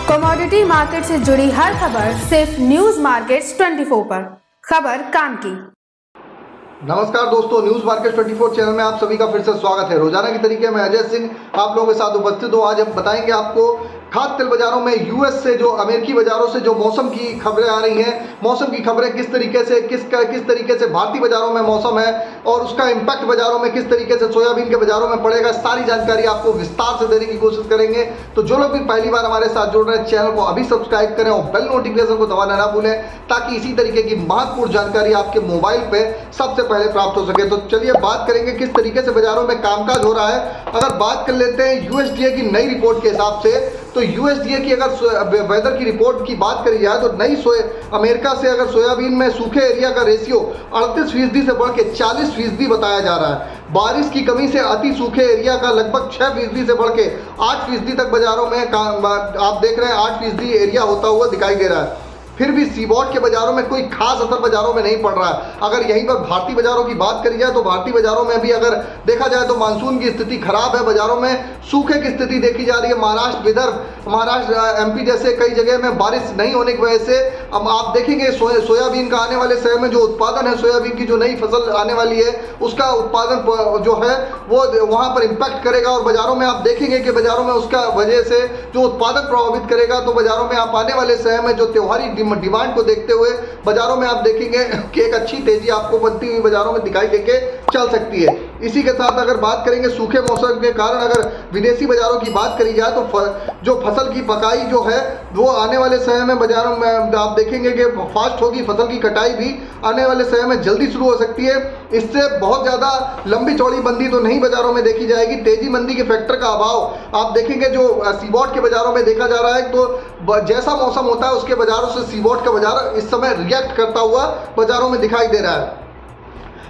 Commodity market से जुड़ी हर खबर सिर्फ न्यूज मार्केट्स 24 पर। खबर काम की। नमस्कार दोस्तों, न्यूज मार्केट 24 चैनल में आप सभी का फिर से स्वागत है। रोजाना की तरीके में अजय सिंह आप लोगों के साथ उपस्थित हूँ। आज हम बताएंगे आपको खाद्य तेल बाजारों में यूएस से जो अमेरिकी बाजारों से जो मौसम की खबरें आ रही हैं, मौसम की खबरें किस तरीके से भारतीय बाजारों में मौसम है और उसका इम्पैक्ट बाजारों में किस तरीके से सोयाबीन के बाजारों में पड़ेगा, सारी जानकारी आपको विस्तार से देने की कोशिश करेंगे। तो जो लोग भी पहली बार हमारे साथ जुड़ रहे हैं, चैनल को अभी सब्सक्राइब करें और बेल नोटिफिकेशन को दबाना ना भूलें, ताकि इसी तरीके की महत्वपूर्ण जानकारी आपके मोबाइल पे सबसे पहले प्राप्त हो सके। तो चलिए बात करेंगे किस तरीके से बाजारों में कामकाज हो रहा है। अगर बात कर लेते हैं यूएसडीए की नई रिपोर्ट के हिसाब से, तो यूएसडीए की अगर वेदर की रिपोर्ट की बात करी जाए तो नई अमेरिका से अगर सोयाबीन में सूखे एरिया का रेशियो 38% से बढ़ के 40% बताया जा रहा है। बारिश की कमी से अति सूखे एरिया का लगभग 6% से बढ़ के 8% तक बाजारों में आप देख रहे हैं 8% एरिया होता हुआ दिखाई दे रहा है। फिर भी सीबॉट के बाजारों में कोई खास असर बाजारों में नहीं पड़ रहा है। अगर यहीं पर भारतीय बाजारों की बात करी जाए तो भारतीय बाजारों में भी अगर देखा जाए तो मानसून की स्थिति खराब है। बाजारों में सूखे की स्थिति देखी जा रही है। महाराष्ट्र, विदर्भ, महाराष्ट्र, एमपी जैसे कई जगह में बारिश नहीं होने की वजह से अब आप देखेंगे सोयाबीन का आने वाले समय में जो उत्पादन है, सोयाबीन की जो नई फसल आने वाली है, उसका उत्पादन जो है वो वहाँ पर इम्पैक्ट करेगा और बाजारों में आप देखेंगे कि बाजारों में उसका वजह से जो उत्पादन प्रभावित करेगा। तो बाजारों में आप आने वाले समय में जो त्योहारी डिमांड को देखते हुए बाजारों में आप देखेंगे कि एक अच्छी तेजी आपको बनती हुई बाजारों में दिखाई देके चल सकती है। इसी के साथ अगर बात करेंगे सूखे मौसम के कारण अगर विदेशी बाजारों की बात करी जाए तो जो फसल की पकाई जो है वो आने वाले समय में बाजारों में आप देखेंगे कि फास्ट होगी। फसल की कटाई भी आने वाले समय में जल्दी शुरू हो सकती है। इससे बहुत ज़्यादा लंबी चौड़ी मंदी तो नहीं बाजारों में देखी जाएगी। तेजी मंदी के फैक्टर का अभाव आप देखेंगे जो सीबॉट के बाजारों में देखा जा रहा है। तो जैसा मौसम होता है उसके बाजारों से सीबॉट का बाजार इस समय रिएक्ट करता हुआ बाजारों में दिखाई दे रहा है।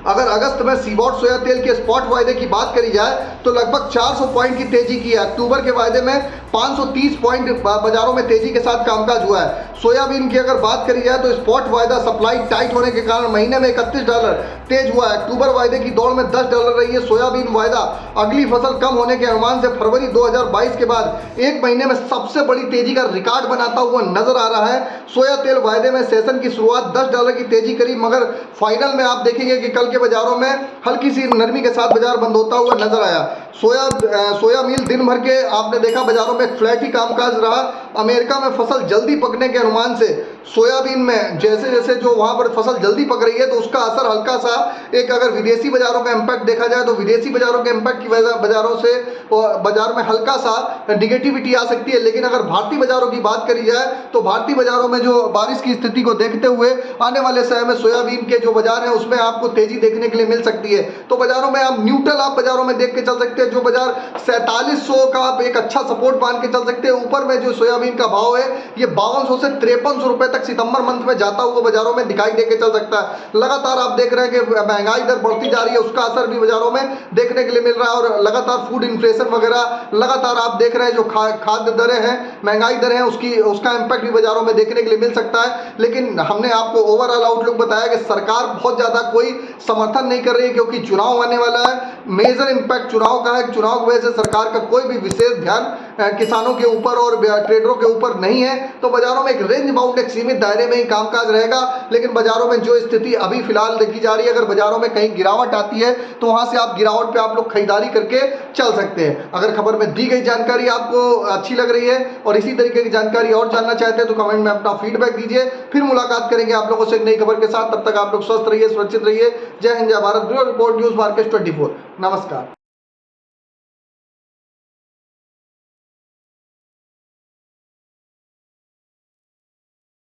अगर अगस्त में सीबॉट सोया तेल के स्पॉट वायदे की बात करी जाए तो लगभग 400 पॉइंट की तेजी की है। अक्टूबर के वायदे में 530 पॉइंट बाजारों में तेजी के साथ कामकाज हुआ है। सोयाबीन की अगर बात करी जाए तो स्पॉट वायदा सप्लाई टाइट होने के कारण महीने में $31 तेज हुआ है। अक्टूबर वायदे की दौड़ में $10 रही है सोयाबीन वायदा। अगली फसल कम होने के अनुमान से फरवरी 2022 के बाद एक महीने में सबसे बड़ी तेजी का रिकॉर्ड बनाता हुआ नजर आ रहा है। सोया तेल वायदे में सेशन की शुरुआत $10 की तेजी करी, मगर फाइनल में आप देखेंगे कि कल के बाजारों में हल्की सी नरमी के साथ बाजार बंद होता हुआ नजर आया। सोया मिल दिन भर के आपने देखा बाजारों में फ्लैट ही कामकाज रहा। अमेरिका में फसल जल्दी पकने के अनुमान से सोयाबीन में जैसे जैसे जो वहां पर फसल जल्दी पक रही है तो उसका असर हल्का सा एक अगर विदेशी बाजारों का इम्पैक्ट देखा जाए तो विदेशी बाजारों के इम्पैक्ट की वजह बाजारों से बाजार में हल्का सा निगेटिविटी आ सकती है। लेकिन अगर भारतीय बाजारों की बात करी जाए तो भारतीय बाजारों में जो बारिश की स्थिति को देखते हुए आने वाले समय में सोयाबीन के जो बाजार है उसमें आपको तेजी देखने के लिए मिल सकती है। तो बाजारों में आप न्यूट्रल आप बाजारों में देख के चल सकते हैं। जो बाजार 4700 का आप एक अच्छा सपोर्ट मान के चल सकते हैं। ऊपर में जो सोयाबीन का भाव है ये 5200 से 5300 रुपए तक सितंबर मंथ में जाता हुआ बाजारों में दिखाई देके चल सकता है। लगातार आप देख रहे हैं कि महंगाई दर बढ़ती जा रही है, उसका असर भी बाजारों में देखने के लिए मिल रहा है और लगातार फूड इन्फ्लेशन वगैरह लगातार आप देख रहे हैं जो खाद्य दरें हैं, महंगाई दरें हैं, उसका इम्पैक्ट भी बाजारों में देखने के लिए मिल सकता है। लेकिन हमने आपको ओवरऑल आउटलुक बताया कि सरकार बहुत ज्यादा कोई समर्थन नहीं कर रही है क्योंकि चुनाव आने वाला है। मेजर इम्पैक्ट चुनाव का है। चुनाव की वजह से सरकार का कोई भी विशेष ध्यान किसानों के ऊपर और ट्रेडरों के ऊपर नहीं है। तो बाजारों में एक रेंज बाउंड एक सीमित दायरे में ही कामकाज रहेगा। लेकिन बाजारों में जो स्थिति अभी फिलहाल देखी जा रही है, अगर बाजारों में कहीं गिरावट आती है तो वहां से आप गिरावट पे आप लोग खरीदारी करके चल सकते हैं। अगर खबर में दी गई जानकारी आपको अच्छी लग रही है और इसी तरीके की जानकारी और जानना चाहते हैं तो कमेंट में अपना फीडबैक दीजिए। फिर मुलाकात करेंगे आप लोगों से एक नई खबर के साथ। तब तक आप लोग स्वस्थ रहिए, सुरक्षित रहिए। जय हिंद, जय Bharat. Bureau report, news market 24। नमस्कार।